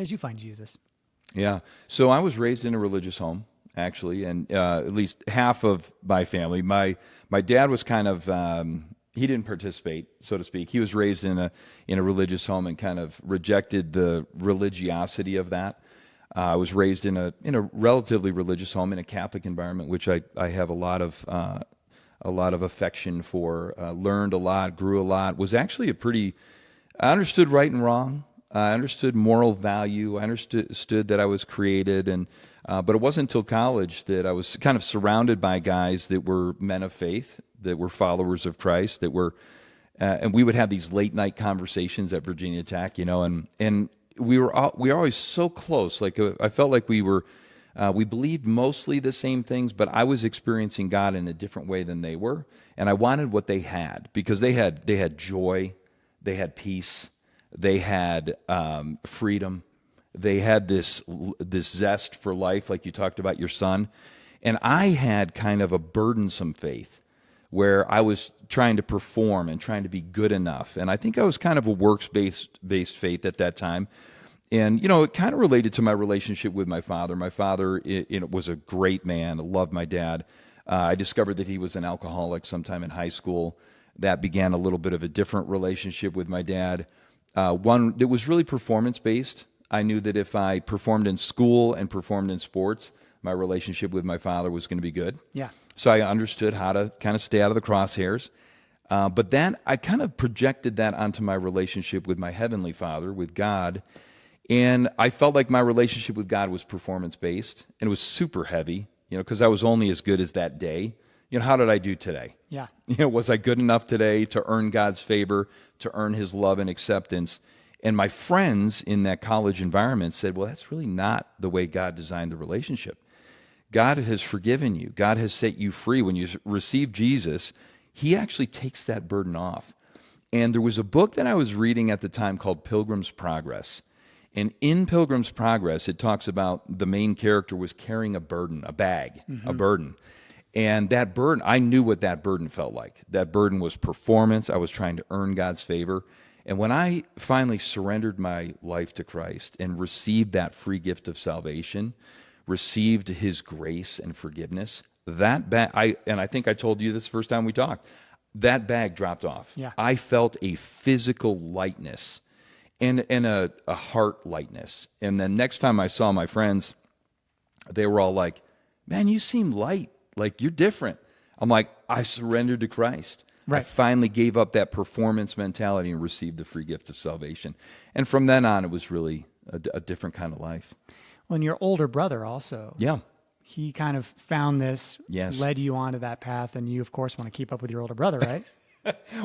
did you find Jesus? Yeah. So I was raised in a religious home, actually, and at least half of my family. My dad was kind of he didn't participate, so to speak. He was raised in a religious home and kind of rejected the religiosity of that. I was raised in a relatively religious home in a Catholic environment, which I have a lot of affection for. Learned a lot, grew a lot. Was actually I understood right and wrong. I understood moral value. I understood that I was created, but it wasn't until college that I was kind of surrounded by guys that were men of faith, that were followers of Christ, and we would have these late night conversations at Virginia Tech, and we were always so close. Like I felt like we believed mostly the same things, but I was experiencing God in a different way than they were, and I wanted what they had because they had joy, they had peace. They had freedom. They had this zest for life, like you talked about your son. And I had kind of a burdensome faith where I was trying to perform and trying to be good enough. And I think I was kind of a works-based faith at that time. And, it kind of related to my relationship with my father. My father was a great man. I loved my dad. I discovered that he was an alcoholic sometime in high school. That began a little bit of a different relationship with my dad. One that was really performance-based. I knew that if I performed in school and performed in sports, my relationship with my father was going to be good. Yeah. So I understood how to kind of stay out of the crosshairs. But then I kind of projected that onto my relationship with my heavenly Father, with God. And I felt like my relationship with God was performance-based, and it was super heavy, because I was only as good as that day. How did I do today? Yeah. Was I good enough today to earn God's favor, to earn his love and acceptance? And my friends in that college environment said, well, that's really not the way God designed the relationship. God has forgiven you. God has set you free. When you receive Jesus, he actually takes that burden off. And there was a book that I was reading at the time called Pilgrim's Progress. And in Pilgrim's Progress, it talks about the main character was carrying a burden, a bag, a burden. And that burden, I knew what that burden felt like. That burden was performance. I was trying to earn God's favor. And when I finally surrendered my life to Christ and received that free gift of salvation, received his grace and forgiveness, that bag, and I think I told you this the first time we talked, that bag dropped off. Yeah. I felt a physical lightness and a heart lightness. And then next time I saw my friends, they were all like, man, you seem light. Like, you're different. I'm like, I surrendered to Christ. Right. I finally gave up that performance mentality and received the free gift of salvation. And from then on, it was really a different kind of life. Well, and your older brother also. Yeah. He kind of found this, Yes. led you onto that path, and you, of course, want to keep up with your older brother, right?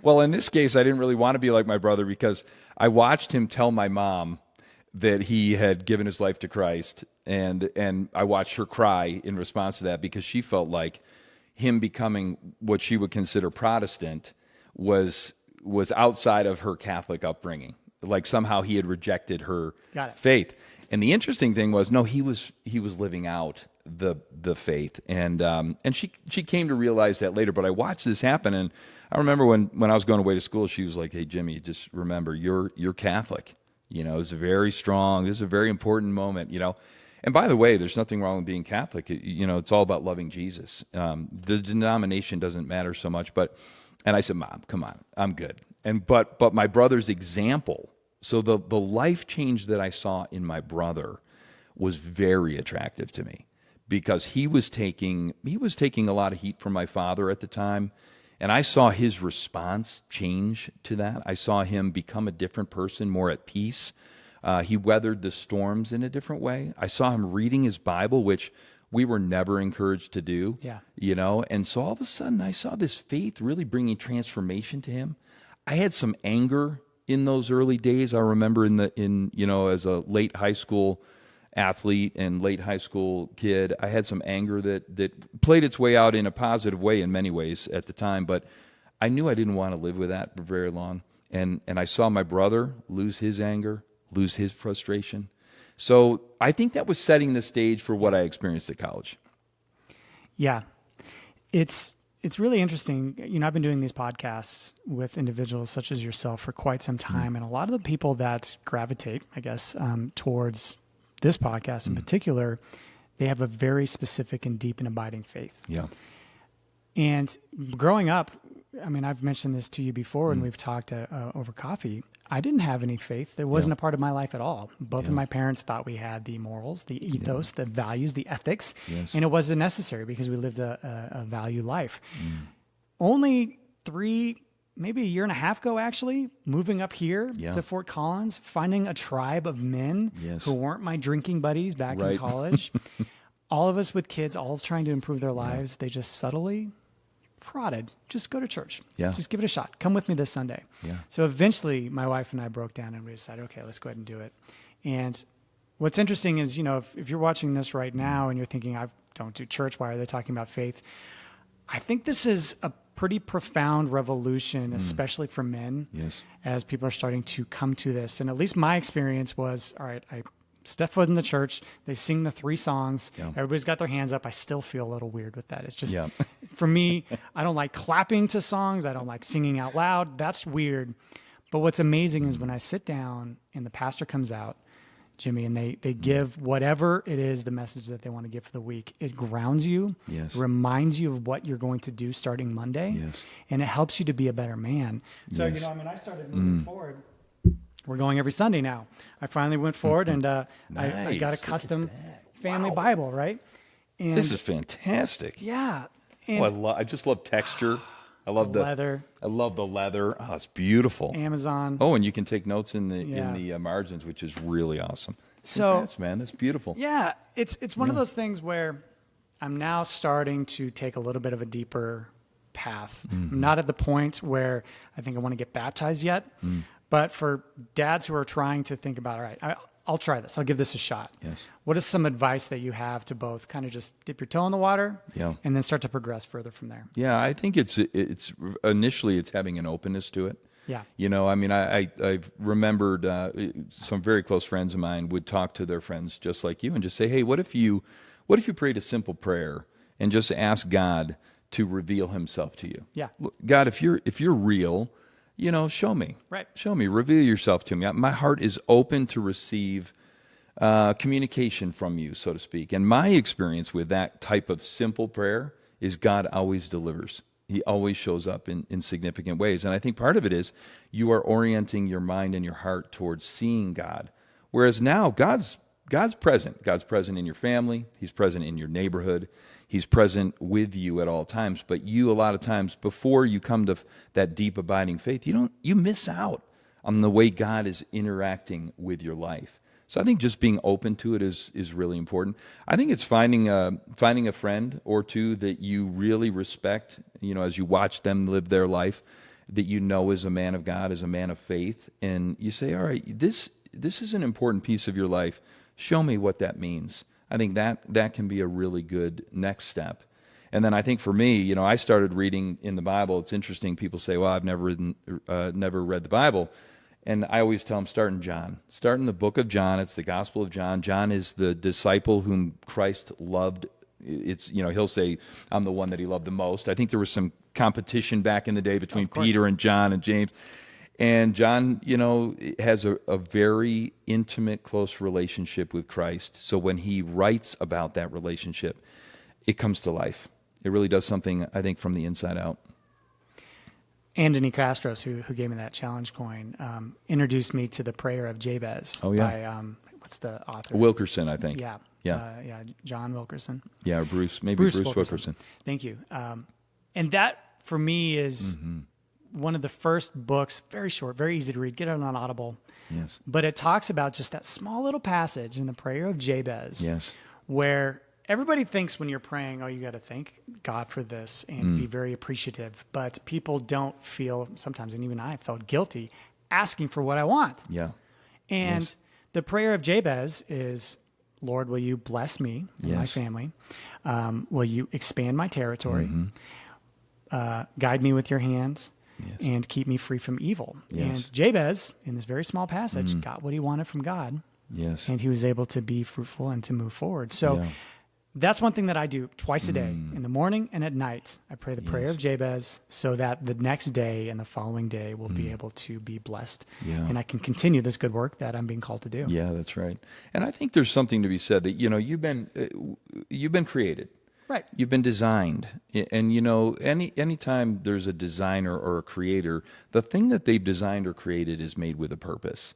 Well, in this case, I didn't really want to be like my brother because I watched him tell my mom that he had given his life to Christ, and I watched her cry in response to that because she felt like him becoming what she would consider Protestant was outside of her Catholic upbringing. Like somehow he had rejected her faith. And the interesting thing was, no, he was living out the faith, and she came to realize that later. But I watched this happen, and I remember when I was going away to school, she was like, "Hey, Jimmy, just remember you're Catholic. It's very strong. This is a very important moment. And by the way, there's nothing wrong with being Catholic. It's all about loving Jesus. The denomination doesn't matter so much. And I said, Mom, come on, I'm good. But my brother's example. So the life change that I saw in my brother was very attractive to me because he was taking a lot of heat from my father at the time, and I saw his response change to that. I saw him become a different person, more at peace. He weathered the storms in a different way. I saw him reading his Bible, which we were never encouraged to do. Yeah. And so all of a sudden I saw this faith really bringing transformation to him. I had some anger in those early days. I remember as a late high school athlete and late high school kid, I had some anger that played its way out in a positive way in many ways at the time, but I knew I didn't want to live with that for very long. And I saw my brother lose his anger, lose his frustration. So I think that was setting the stage for what I experienced at college. Yeah. It's it's really interesting. I've been doing these podcasts with individuals such as yourself for quite some time. And a lot of the people that gravitate, I guess, towards this podcast in particular, they have a very specific and deep and abiding faith. Yeah. And growing up, I've mentioned this to you before when we've talked over coffee. I didn't have any faith. It wasn't a part of my life at all. Both of my parents thought we had the morals, the ethos, the values, the ethics, and it wasn't necessary because we lived a value life. Only 3, maybe a year and a half ago, actually, moving up here to Fort Collins, finding a tribe of men who weren't my drinking buddies back in college. All of us with kids, all trying to improve their lives. They just subtly prodded, just go to church. Just give it a shot. Come with me this Sunday. So eventually my wife and I broke down and we decided, okay, let's go ahead and do it. And what's interesting is, if you're watching this right now and you're thinking, I don't do church, why are they talking about faith? I think this is a pretty profound revolution, especially for men, as people are starting to come to this. And at least my experience was, all right, I step foot in the church, they sing the 3 songs, everybody's got their hands up. I still feel a little weird with that. It's just, for me, I don't like clapping to songs. I don't like singing out loud. That's weird. But what's amazing is when I sit down and the pastor comes out, Jimmy, and they give whatever it is, the message that they want to give for the week. It grounds you, reminds you of what you're going to do starting Monday, and it helps you to be a better man. So, I started moving forward. We're going every Sunday now. I finally went forward and I got a custom family Bible, right? And this is fantastic. Yeah. And I just love texture. I love the leather. I love the leather. Oh, it's beautiful. Amazon. Oh, and you can take notes in the margins, which is really awesome. So, congrats, man, that's beautiful. Yeah, it's one of those things where I'm now starting to take a little bit of a deeper path. I'm not at the point where I think I want to get baptized yet. But for dads who are trying to think about, all right, I'll try this. I'll give this a shot. What is some advice that you have to both kind of just dip your toe in the water and then start to progress further from there? Yeah, I think it's initially it's having an openness to it. Yeah. I've remembered some very close friends of mine would talk to their friends just like you and just say, hey, what if you prayed a simple prayer and just ask God to reveal himself to you? Yeah. God, if you're real, show me. Right. Show me. Reveal yourself to me. My heart is open to receive communication from you, so to speak. And my experience with that type of simple prayer is God always delivers. He always shows up in significant ways. And I think part of it is you are orienting your mind and your heart towards seeing God. Whereas now God's present. God's present in your family. He's present in your neighborhood. He's present with you at all times. But you, a lot of times, before you come to that deep abiding faith, you miss out on the way God is interacting with your life. So I think just being open to it is really important. I think it's finding a friend or two that you really respect, as you watch them live their life, that is a man of God, is a man of faith, and you say, all right, this is an important piece of your life. Show me what that means. I think that can be a really good next step. And then I think for me, I started reading in the Bible. It's interesting. People say, well, I've never read the Bible. And I always tell them, start in John. Start in the book of John. It's the Gospel of John. John is the disciple whom Christ loved. It's, he'll say, I'm the one that he loved the most. I think there was some competition back in the day between Peter and John and James. And John, has a very intimate, close relationship with Christ. So when he writes about that relationship, it comes to life. It really does something, I think, from the inside out. Anthony Castros, who gave me that challenge coin, introduced me to the prayer of Jabez. Oh, yeah. By, what's the author? Wilkerson, I think. Yeah. John Wilkerson. Yeah, or Bruce Wilkerson. Thank you. And that, for me, is one of the first books, very short, very easy to read. Get it on Audible. Yes. But it talks about just that small little passage in the prayer of Jabez. Yes. Where everybody thinks when you're praying, you got to thank God for this and be very appreciative. But people don't feel, sometimes, and even I felt guilty, asking for what I want. Yeah. And the prayer of Jabez is, Lord, will you bless me and my family? Will you expand my territory? Guide me with your hands and keep me free from evil. And Jabez, in this very small passage, got what he wanted from God. Yes. And he was able to be fruitful and to move forward. So That's one thing that I do twice a day, in the morning and at night. I pray the prayer of Jabez so that the next day and the following day will be able to be blessed. Yeah. And I can continue this good work that I'm being called to do. Yeah, that's right. And I think there's something to be said that, you've been created. Right. You've been designed. And, anytime there's a designer or a creator, the thing that they've designed or created is made with a purpose.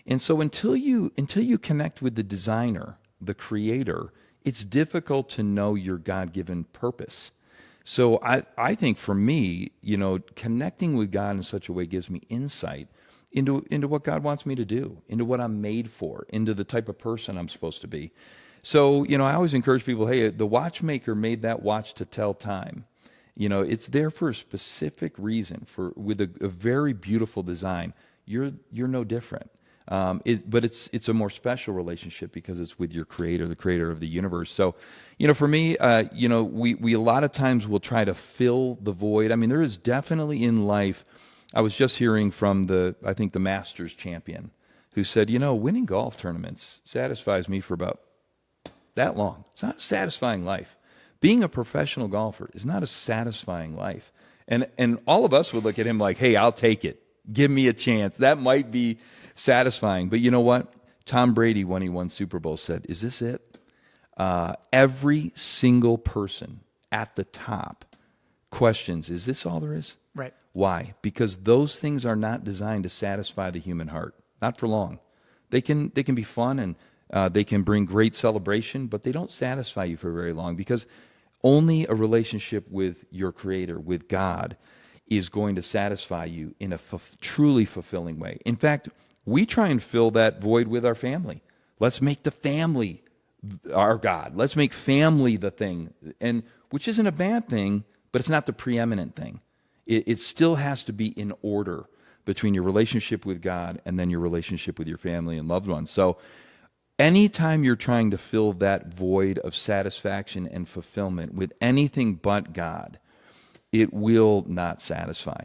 And so until you connect with the designer, the creator, it's difficult to know your God-given purpose. So I think for me, connecting with God in such a way gives me insight into what God wants me to do, into what I'm made for, into the type of person I'm supposed to be. So, I always encourage people, hey, the watchmaker made that watch to tell time. It's there for a specific reason, with a very beautiful design. You're no different. But it's a more special relationship because it's with your creator, the creator of the universe. So, for me, we a lot of times will try to fill the void. I mean, there is definitely in life. I was just hearing from the Masters champion who said, winning golf tournaments satisfies me for about that long. It's not a satisfying life. Being a professional golfer is not a satisfying life. And all of us would look at him like, hey, I'll take it. Give me a chance. That might be satisfying. But you know what? Tom Brady, when he won Super Bowl, said, is this it? Every single person at the top questions, is this all there is? Right. Why? Because those things are not designed to satisfy the human heart. Not for long. They can be fun and they can bring great celebration, but they don't satisfy you for very long because only a relationship with your Creator, with God, is going to satisfy you in a truly fulfilling way. In fact, we try and fill that void with our family. Let's make the family our God. Let's make family the thing, and which isn't a bad thing, but it's not the preeminent thing. It still has to be in order between your relationship with God and then your relationship with your family and loved ones. So anytime you're trying to fill that void of satisfaction and fulfillment with anything but God, it will not satisfy.